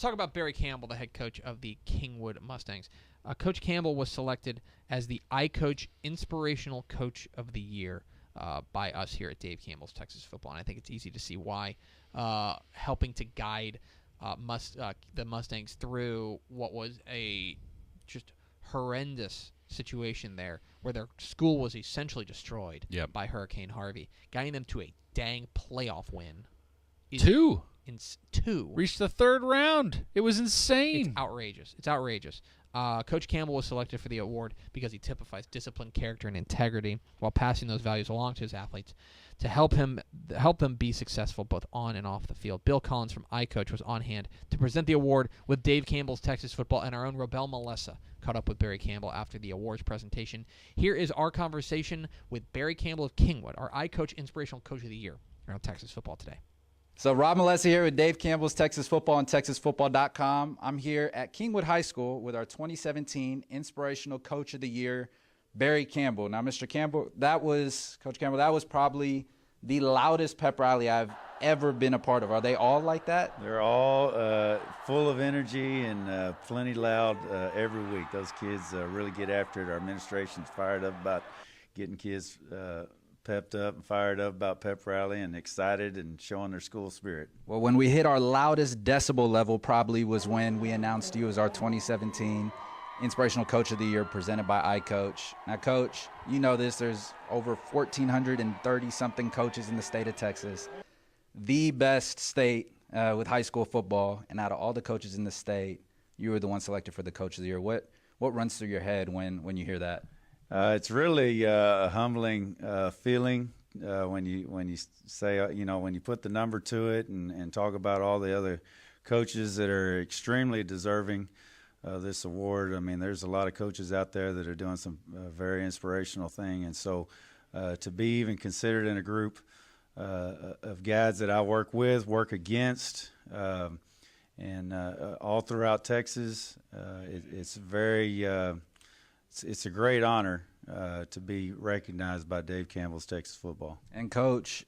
talk about Barry Campbell, the head coach of the Kingwood Mustangs. Coach Campbell was selected as the iCoach Inspirational Coach of the Year by us here at Dave Campbell's Texas Football, and I think it's easy to see why. Helping to guide the Mustangs through what was a just horrendous situation there, where their school was essentially destroyed by Hurricane Harvey, guiding them to a dang playoff win. Two. Two. Reached the third round. It was insane. It's outrageous. Coach Campbell was selected for the award because he typifies discipline, character, and integrity while passing those values along to his athletes to help them be successful both on and off the field. Bill Collins from iCoach was on hand to present the award with Dave Campbell's Texas Football, and our own Robel Melesse caught up with Barry Campbell after the awards presentation. Here is our conversation with Barry Campbell of Kingwood, our iCoach Inspirational Coach of the Year around Texas Football today. So Rob Melesse here with Dave Campbell's Texas Football and TexasFootball.com. I'm here at Kingwood High School with our 2017 Inspirational Coach of the Year, Barry Campbell. Now, Mr. Campbell, Coach Campbell, that was probably the loudest pep rally I've ever been a part of. Are they all like that? They're all full of energy and plenty loud every week. Those kids really get after it. Our administration's fired up about getting kids pepped up and fired up about pep rally and excited and showing their school spirit. Well, when we hit our loudest decibel level probably was when we announced you as our 2017 Inspirational Coach of the Year presented by iCoach. Now, Coach, you know this. There's over 1,430-something coaches in the state of Texas. The best state with high school football. And out of all the coaches in the state, you were the one selected for the Coach of the Year. What runs through your head when you hear that? It's really a humbling feeling when you say, when you put the number to it and talk about all the other coaches that are extremely deserving of this award. I mean, there's a lot of coaches out there that are doing some very inspirational thing. And so to be even considered in a group of guys that I work with, work against, and all throughout Texas, it's very it's a great honor to be recognized by Dave Campbell's Texas Football. And Coach,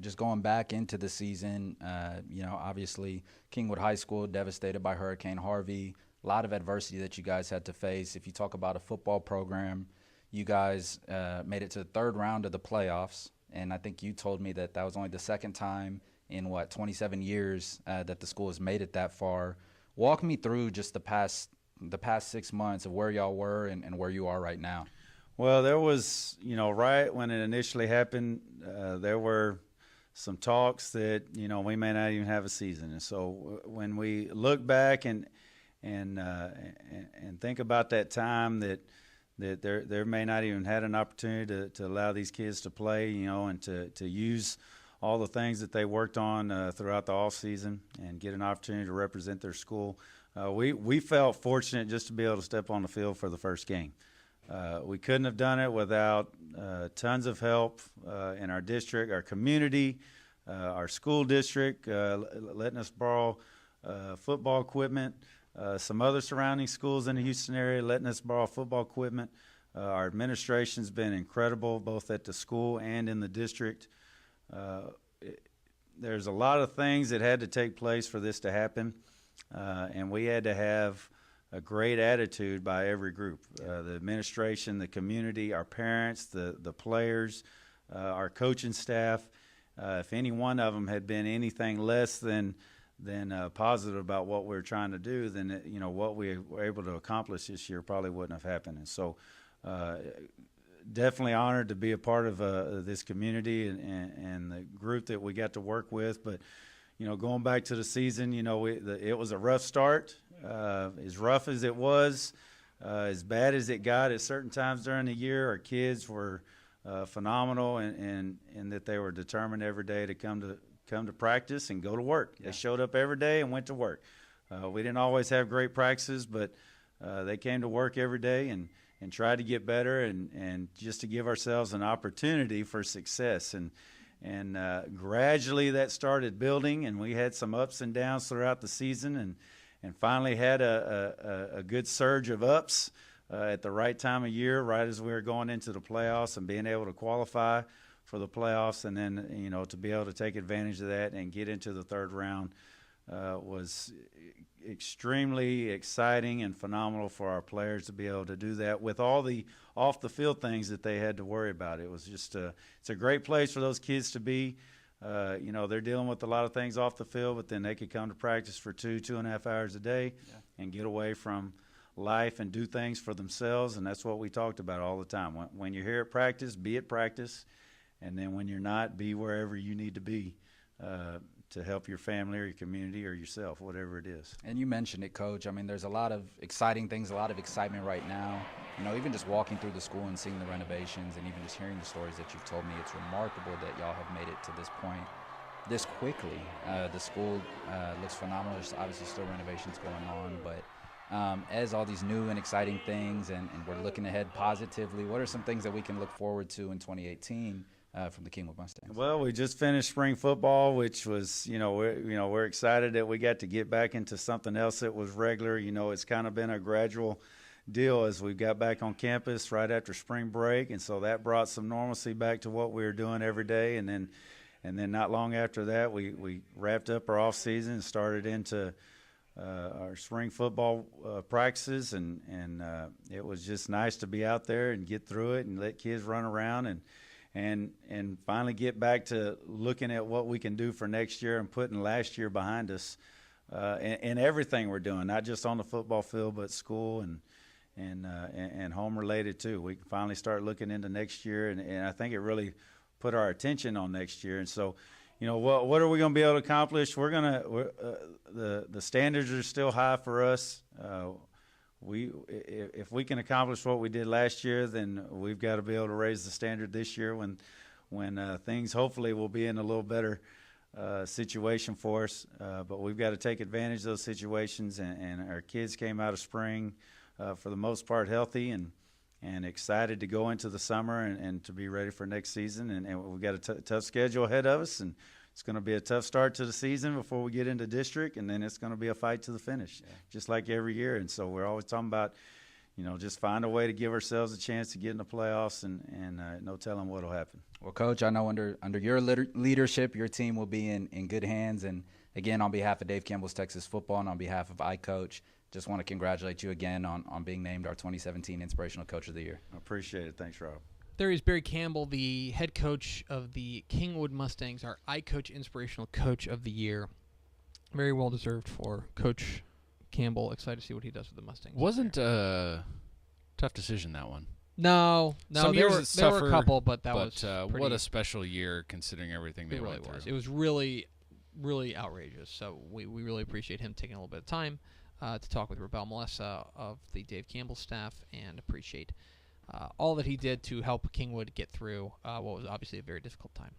just going back into the season, obviously Kingwood High School devastated by Hurricane Harvey, a lot of adversity that you guys had to face. If you talk about a football program, you guys made it to the third round of the playoffs, and I think you told me that was only the second time in 27 years that the school has made it that far. Walk me through just the past 6 months of where y'all were and where you are right now. Well, there was, right when it initially happened, there were some talks that, we may not even have a season. And so when we look back and think about that time that there may not even had an opportunity to allow these kids to play, and to use all the things that they worked on throughout the off season and get an opportunity to represent their school. We felt fortunate just to be able to step on the field for the first game. We couldn't have done it without tons of help in our district, our community, our school district, letting us borrow football equipment, some other surrounding schools in the Houston area letting us borrow football equipment. Our administration's been incredible, both at the school and in the district. There's a lot of things that had to take place for this to happen. And we had to have a great attitude by every group, the administration, the community, our parents, the players, our coaching staff. If any one of them had been anything less than positive about what we were trying to do, then what we were able to accomplish this year probably wouldn't have happened. And so definitely honored to be a part of this community and the group that we got to work with. But going back to the season, it was a rough start, as rough as it was, as bad as it got at certain times during the year. Our kids were phenomenal and that they were determined every day to come to practice and go to work. Yeah. They showed up every day and went to work. We didn't always have great practices, but they came to work every day and tried to get better and just to give ourselves an opportunity for success. And gradually that started building, and we had some ups and downs throughout the season, and finally had a good surge of ups at the right time of year, right as we were going into the playoffs and being able to qualify for the playoffs, and then to be able to take advantage of that and get into the third round was extremely exciting and phenomenal for our players to be able to do that with all the off the field things that they had to worry about. It was just it's a great place for those kids to be. They're dealing with a lot of things off the field, but then they could come to practice for 2.5 hours a day and get away from life and do things for themselves. And that's what we talked about all the time. When you're here at practice, be at practice. And then when you're not, be wherever you need to be to help your family or your community or yourself, whatever it is. And you mentioned it, Coach. I mean, there's a lot of exciting things, a lot of excitement right now. Even just walking through the school and seeing the renovations and even just hearing the stories that you've told me, it's remarkable that y'all have made it to this point this quickly. The school looks phenomenal. There's obviously still renovations going on, but as all these new and exciting things and we're looking ahead positively, what are some things that we can look forward to in 2018 from the Kingwood Mustangs? Well, we just finished spring football, which was, we're excited that we got to get back into something else that was regular. It's kind of been a gradual deal as we got back on campus right after spring break, and so that brought some normalcy back to what we were doing every day. And then not long after that, we wrapped up our off season and started into our spring football practices, and it was just nice to be out there and get through it and let kids run around and finally get back to looking at what we can do for next year and putting last year behind us in everything we're doing, not just on the football field, but school and home related too. We can finally start looking into next year, and I think it really put our attention on next year. And so, what are we going to be able to accomplish? The standards are still high for us. If we can accomplish what we did last year, then we've got to be able to raise the standard this year when things hopefully will be in a little better situation for us. But we've got to take advantage of those situations, and our kids came out of spring for the most part healthy and excited to go into the summer and to be ready for next season. And we've got a tough schedule ahead of us, and it's going to be a tough start to the season before we get into district, and then it's going to be a fight to the finish, just like every year. And so we're always talking about, just find a way to give ourselves a chance to get in the playoffs, and no telling what will happen. Well, Coach, I know under your leadership, your team will be in good hands. And, again, on behalf of Dave Campbell's Texas Football and on behalf of iCoach, just want to congratulate you again on being named our 2017 Inspirational Coach of the Year. I appreciate it. Thanks, Rob. There is Barry Campbell, the head coach of the Kingwood Mustangs, our iCoach Inspirational Coach of the Year. Very well deserved for Coach Campbell. Excited to see what he does with the Mustangs. Wasn't a tough decision, that one. No. Some there years were a couple, but was pretty, what a special year considering everything they really went through. It was really, really outrageous. So we really appreciate him taking a little bit of time to talk with Robel Melesse of the Dave Campbell staff, and appreciate all that he did to help Kingwood get through what was obviously a very difficult time.